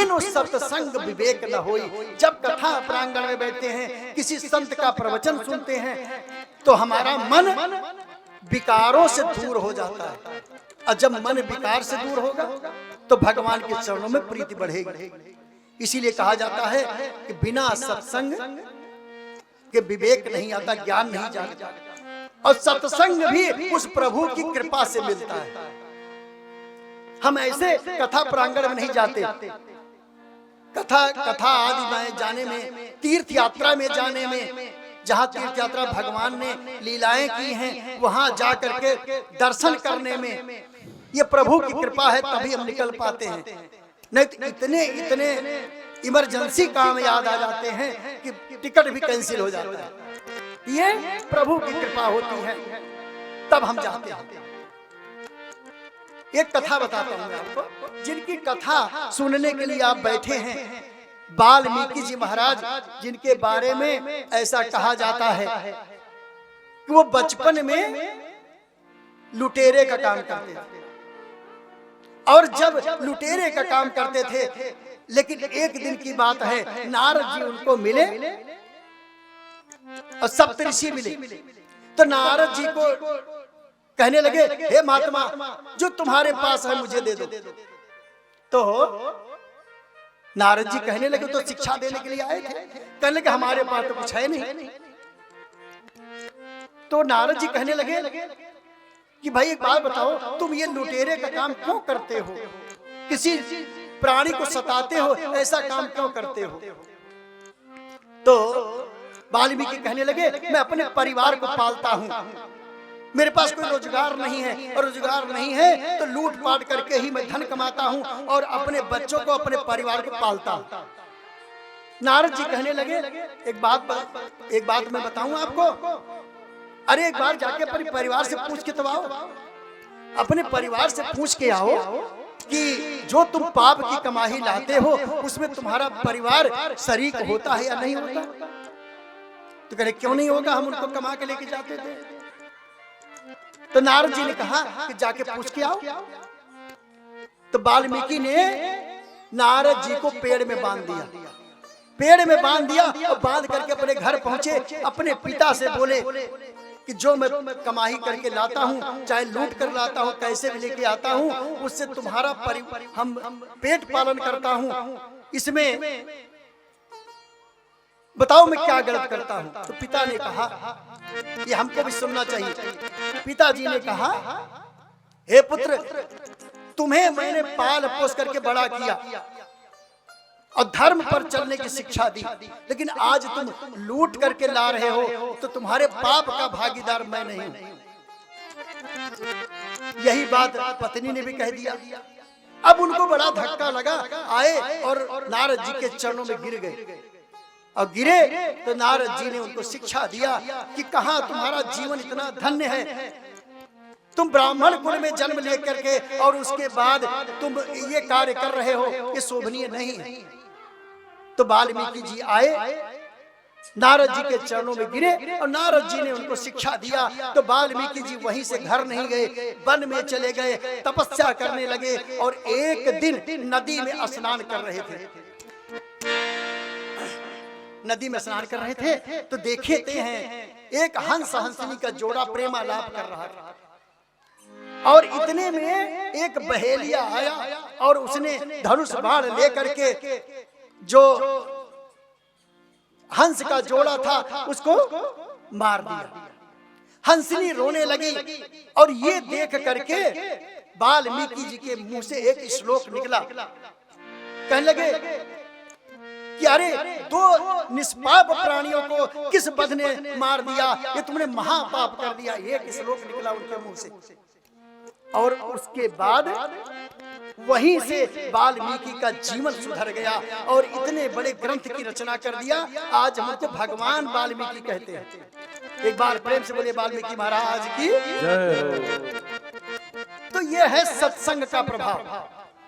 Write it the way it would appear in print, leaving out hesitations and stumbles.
बिनु सत्संग विवेक न होई। जब कथा प्रांगण में बैठते हैं, किसी संत का प्रवचन सुनते हैं, तो हमारा मन विकारों से दूर हो जाता है। और जब मन विकार से दूर होगा तो भगवान के चरणों में प्रीति बढ़ेगी। इसीलिए कहा जाता है कि बिना सत्संग के विवेक नहीं आता, ज्ञान नहीं जाता। और सत्संग भी उस प्रभु की कृपा से मिलता है। हम ऐसे कथा प्रांगण में नहीं जाते। कथा आदि में जाने में, तीर्थ यात्रा में जाने में, जहाँ तीर्थ यात्रा भगवान ने लीलाएं की हैं, वहां जा करके दर्शन करने में ये प्रभु की कृपा है, तभी हम निकल पाते हैं। नहीं तो इतने इमरजेंसी काम याद आ जाते हैं कि टिकट भी कैंसिल हो जाता है। ये प्रभु की कृपा होती है, तब हम जाते हैं। एक कथा बताता हूँ आपको, जिनकी कथा सुनने के लिए आप बैठे हैं, वाल्मीकि जी महाराज, जिनके बारे में ऐसा कहा जाता है कि वो बचपन में लुटेरे का काम करते थे। और जब लुटेरे का काम करते थे, लेकिन एक दिन की बात है, नारद जी उनको मिले और सप्तऋषि मिले। तो नारद जी को कहने लगे, हे महात्मा, जो तुम्हारे पास है मुझे दे दो। तो नारद जी कहने लगे, तो शिक्षा देने के लिए आए थे। कहने लगे हमारे पास तो कुछ है नहीं। तो नारद जी कहने लगे कि भाई एक बात बताओ, तुम ये लुटेरे का काम क्यों करते हो? किसी प्राणी को सताते हो, ऐसा काम क्यों करते हो? तो वाल्मीकि कहने लगे, मैं अपने परिवार को पालता हूँ, मेरे पास कोई रोजगार नहीं है, और रोजगार नहीं है तो लूट पाट करके ही मैं धन कमाता हूँ और अपने बच्चों को, अपने परिवार को पालता हूँ। नारद जी कहने लगे, एक बात मैं बताऊं आपको। अरे एक बार जाके अपने परिवार से पूछ के तो आओ, अपने परिवार से पूछ के आओ कि जो तुम पाप की कमाई लाते हो उसमें तुम्हारा परिवार शरीक होता है या नहीं होता? तो कहे क्यों नहीं होगा, हम उनको कमा के लेके जाते थे। तो नारद जी ने कहा कि जाके पूछ के आओ। तो वाल्मीकि ने नारद जी को पेड़ में बांध दिया, और बांध करके अपने घर पहुंचे। अपने पिता से बोले कि जो मैं कमाई करके लाता हूँ, चाहे लूट कर लाता हूँ, कैसे भी लेके आता हूँ, उससे तुम्हारा हम पेट पालन करता हूँ, इसमें बताओ मैं क्या गलत करता हूँ? तो पिता ने कहा, ये हमको भी सुनना चाहिए। पिताजी ने कहा, हे पुत्र, तुम्हें मैंने पाल पोस करके बड़ा किया और धर्म पर चलने की शिक्षा दी, लेकिन आज तुम लूट करके ला रहे हो, तो तुम्हारे पाप का भागीदार मैं नहीं हूं। यही बात पत्नी ने भी कह दिया। अब उनको बड़ा धक्का लगा, आए और नारद जी के चरणों में गिर गए। और गिरे तो नारद जी ने उनको शिक्षा दिया कि कहाँ तुम्हारा जीवन इतना धन्य है, तुम ब्राह्मण कुल में जन्म लेकर के और उसके बाद तुम ये कार्य कर रहे हो, ये शोभनीय नहीं है। तो वाल्मीकि जी आए, नारद जी के चरणों में गिरे और नारद जी ने उनको शिक्षा दिया। तो वाल्मीकि जी वहीं से घर नहीं गए, वन में चले गए, तपस्या करने लगे। और एक दिन नदी में स्नान कर रहे थे, तो देखते हैं एक हंस हंसनी का जोड़ा प्रेमालाप कर रहा था। और इतने में एक बहेलिया आया और उसने धनुष बाण लेकर के जो हंस का जोड़ा था उसको मार दिया। हंसनी रोने लगी और ये देख करके वाल्मीकि जी के मुंह से एक श्लोक निकला। कहने लगे कि अरे दो निष्पाप प्राणियों को किस बध ने मार दिया, ये तुमने महापाप कर दिया। एक श्लोक निकला उनके मुंह से। और उसके बाद वहीं से वाल्मीकि का जीवन सुधर गया और इतने बड़े ग्रंथ की रचना कर दिया। आज हमको भगवान वाल्मीकि कहते हैं। एक बार प्रेम से बोले वाल्मीकि महाराज की जय। तो ये है सत्संग का प्रभाव।